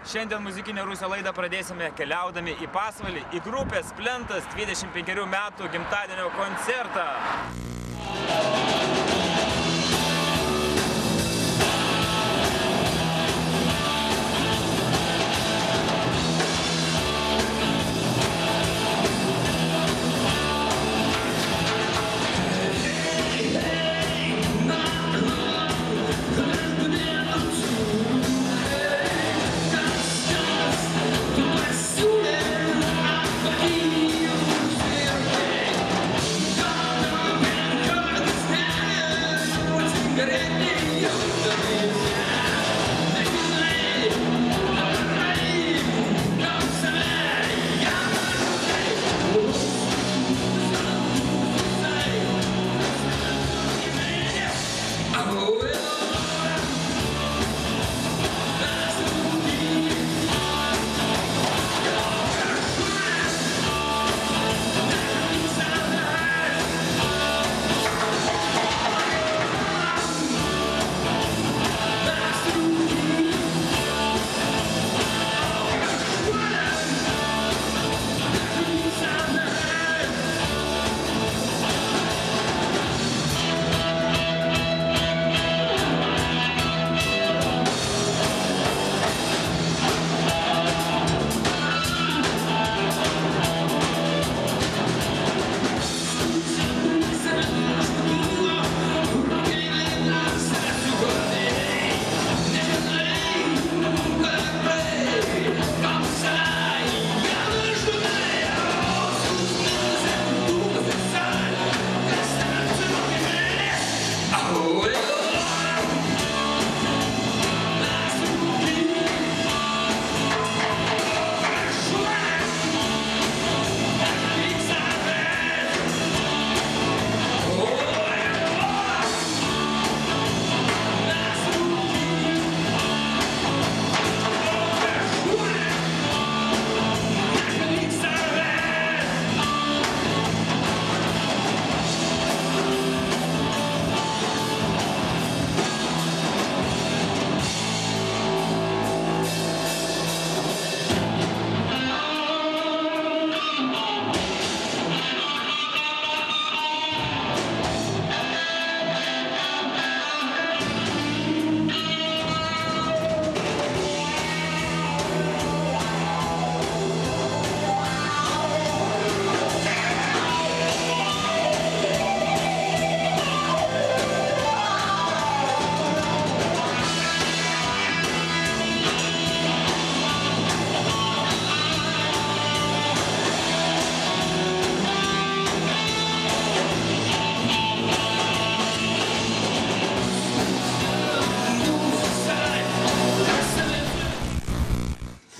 Šiandien muzikinę Rūsio laidą pradėsime keliaudami į Pasvalį, į grupės Plentas 25 metų gimtadienio koncertą.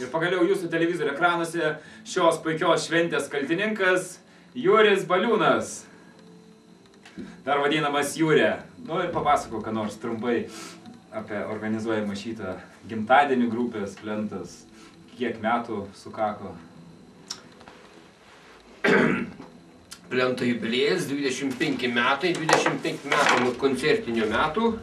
Pagaliau jūsų televizorių ekranuose šios puikios šventės kaltininkas Juris Baliūnas, dar vadinamas Jūrė. Nu ir papasakok, ką nors trumpai apie organizuojamą šitą gimtadienį grupės Plentas. Kiek metų sukako? Plento jubilėjas 25 metai nuo koncertinių metų.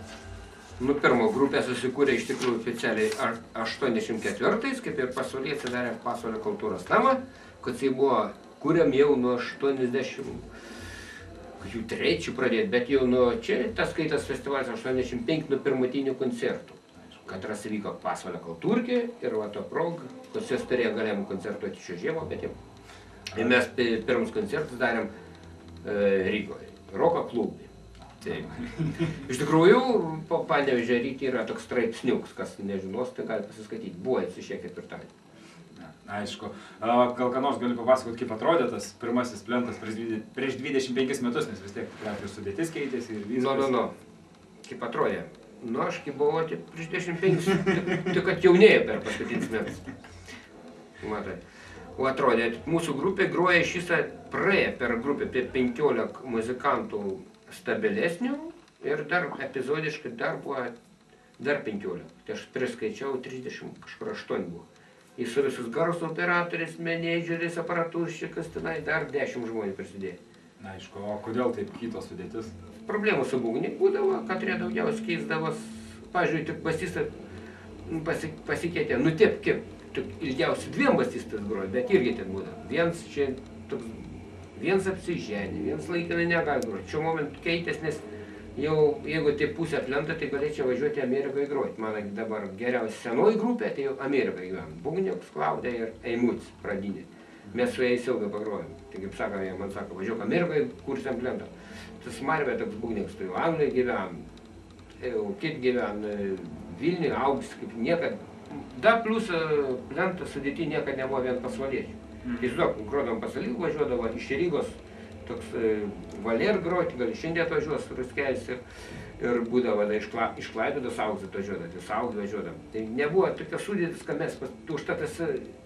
Nu, pirmo grupė susikūrė iš tikrųjų oficialiai 84-ais, kaip ir pasaulyje atsidarė Pasvalio kultūros namą, kad jis buvo kūrėm jau nuo 83 pradėti, bet jau nuo čia tas skaitas festivalis 85 nuo pirmutinių koncertų. Katras įvyko Pasvalio kultūrkė ir va to prog, kas turėjo galėjom koncertuoti šio žiemo, bet jau. Ir mes pirmus koncertus darėm Rygoje, Roko klubui. Iš tikrųjų, Panevėžio ryte yra toks straipsniuks, kas nežinos, tai gali pasiskaityti. Buvo šie ketvirtadienį. Aišku. Gal ką nors gali papasakoti, kaip atrodė tas pirmasis Plentas prieš 25 metus, nes vis tiek tikriausiai sudėtis keitėsi ir viskas. Kaip atrodė? Nu, aš kaip buvau prieš 25, tik kad jaunėja per paskutinius metus. Matai. O atrodė, mūsų grupė groja šitą praėję per grupę apie 15 muzikantų stabilesnių ir dar epizodiškai dar buvo dar 15. Tai aš priskaičiau 30, kažkur 8 buvo. Į su visus garso operatoriais, menedžeris, aparatūrščikas, tenai dar 10 žmonių prisidėjo. Na, aišku, o kodėl taip kito sudėtis? Problemų su būgniai būdavo, Katrė daugiausiai keisdavos. Pavyzdžiui, tik basistą pasikeitė, nu taip, kaip ilgiausiai 2 basistas groja, bet irgi ten būna. Viens apsiženė, viens laikinai negali groti. Šiuo momentu keitės, nes jau jeigu tai pusę plentą, tai galėčiau važiuoti Amerikoje groti. Mano dabar geriausia senoji grupė, tai jau Amerikoje gyvenam. Bugniuks, Klaudė ir Eimutis pradinė. Mes su jais ilgai pagrojom. Tai kaip sako, jie man sako, važiuok Amerikoje, kursim plentą. Tas Marvė toks Bugniuks, tai jau Anglijoje gyvenam, kit gyvenam, Vilniuje, Augst, kaip niekad. Da plus plentą sudėti niekad nebuvo vien pasvaliečių. Tiesiog, grodom pasalyk, važiuodavo iš Rygos, toks Valer groti, gal šiandien atvažiuos Ruskelis ir būdavo iš Klaipėdos Augsą atvažiuodavo, tai Augsą važiuodam. Tai nebuvo tokia sudėtis, kad mes, užtatas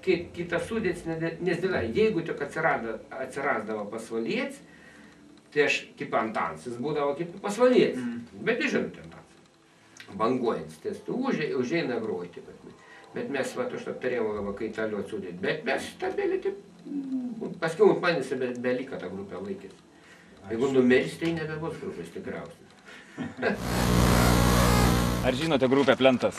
kitas sudėtis nesdėlė. Jeigu tik atsirasdavo pasvalietis, tai aš kaip Antansis būdavo kaip pasvalietis, bet nežinau ten tas. Banguojant, tai užeina groti. Bet mes už tą turėjome kaitaliuot sudėti. Bet mes stabėlį taip, paskiau manęs beliko tą grupę laikės. Jeigu numeris, tai nebebus grupės tikriausiai. Ar žinote grupę Plentas?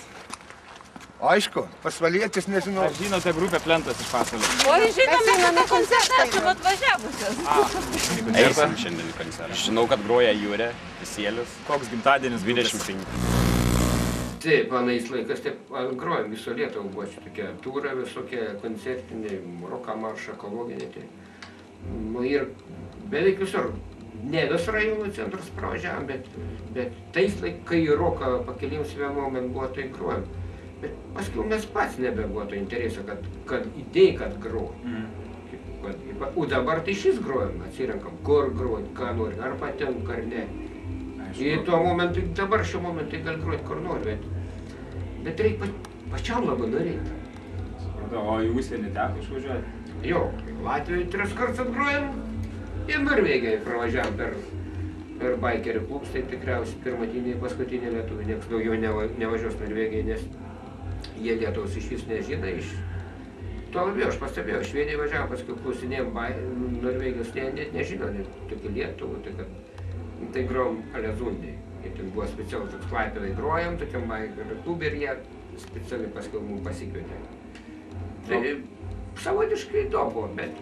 Aišku, pasvalietis nežinau. Ar žinote grupę Plentas iš Pasvalio? Oi, žinome, kad tą koncertą esam atvažiavusios. Eisim šiandien į koncertą. Žinau, kad groja Jūrė, Kisielius. Koks gimtadienis? 25. Taip, anais laikas taip grojom, viso Lietuvą buvo tokia turą, visokie koncertiniai, roką maršą, ekologinė. Ir beveik visur, ne vis rajonų centrus pravažiavom, bet tais laikais, kai roką pakelims vieną moment buvo, tai grojom. Bet paskui mes pats nebebuvo to intereso, kad idėjai, kad grojom. O dabar tai šis grojom, atsirenkam, kur grojom, ką nori, ar patenk, ar ne. Ir tuo momentu, dabar šiuo momentu gali groti kur nori, bet reikia pačiam labai norėti. O į užsienį teko išvažiuoti? Jo, Latvijoje 3 kartus atgrojom ir Norvegijoje pravažiavom per baikerių klubus, tai tikriausiai pirmatiniai, paskutiniai lietuviai, nieks daugiau nevažiuos Norvegijai, nes jie Lietuvos iš vis nežino. Tuo labiau aš pastebėjau, Švedijai važiavom, paskui klausinėjom Norvegijos, net nežino, tokių Lietuvų, tai grojom Alezundėje. Ir ten buvo specialus toks Klaipėdai grojom, tokiam baikerių klubui ir jie specialiai paskui mums pasikvietė. Tai savotiškai įdomu, bet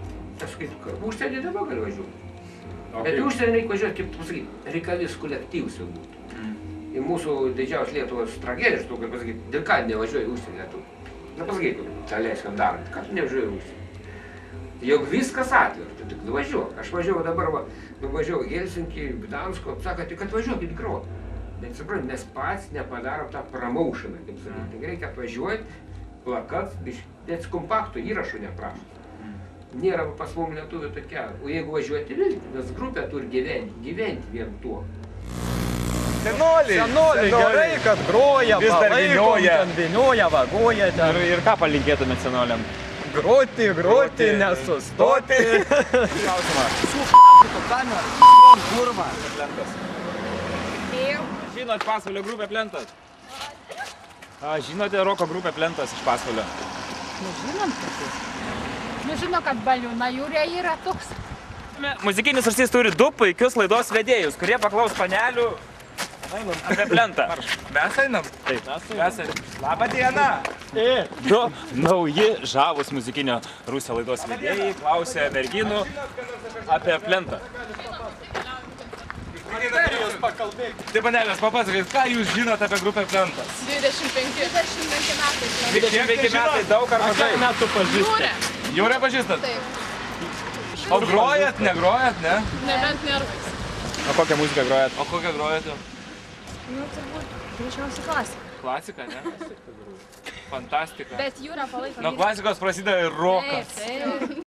užsienį dabar gali važiuoti. Bet užsienį reikia važiuoti, kaip tu pasakyti, reikalis kolektyvus jau būtų. Ir mūsų didžiausias Lietuvos tragedijas, tu gali pasakyti, dėl ką nevažiuoji užsienį Lietuvą. Nepasakyk, čia leiskam darant, ką tu nevažiuoji užsienį. Juk viskas atviras, tu tik nuvažiuok. Aš važiavau dabar, nuvažiavau Helsinkį, Gdansko, sako, tik atvažiuokit groti. Bet suprantu, mes pats nepadarom tą promotioną, kaip sakyti. Tik reikia atvažiuoti, plakats, bet kompaktų įrašų neprašo. Nėra pas mum lietuvių tokia. O jeigu važiuoti vilti, nes grupė turi gyventi vien tuo. Senoliai, gerai, kad groja, palaikom, ten vinioja, vagoja. Ir ką palinkėtumėt senoliam? Groti, nesustoti. Klausimą. Kurva. Plentas. Žinot Pasvalio grupę Plentas? Žinote roko grupę Plentas iš Pasvalio? Nežinom tokius. Žino, kad Baliūna Jūrė yra toks. Muzikinis Rūsys turi 2 puikius laidos vedėjus, kurie paklaus panelių apie Plentą. Mes einam? Taip, mes einam. Labą dieną! 2 nauji žavūs muzikinio Rūsio laidos vedėjai klausė merginų apie Plentą. Tai panelės, papasakokit, ką jūs žinot apie grupę Plentas? 25 metai. 25 metai, daug ar mažai? Kiek metų pažįstate? Jūrę pažįstat? Taip. O grojat, negrojat, ne? Nebent nervais. O kokią muziką grojat? O kokią grojate? Nu, turbūt, greičiausiai klasika. Klasika, ne? Fantastika. Bet Jūra palaiko. Nuo klasikos prasideda ir rokas. Taip.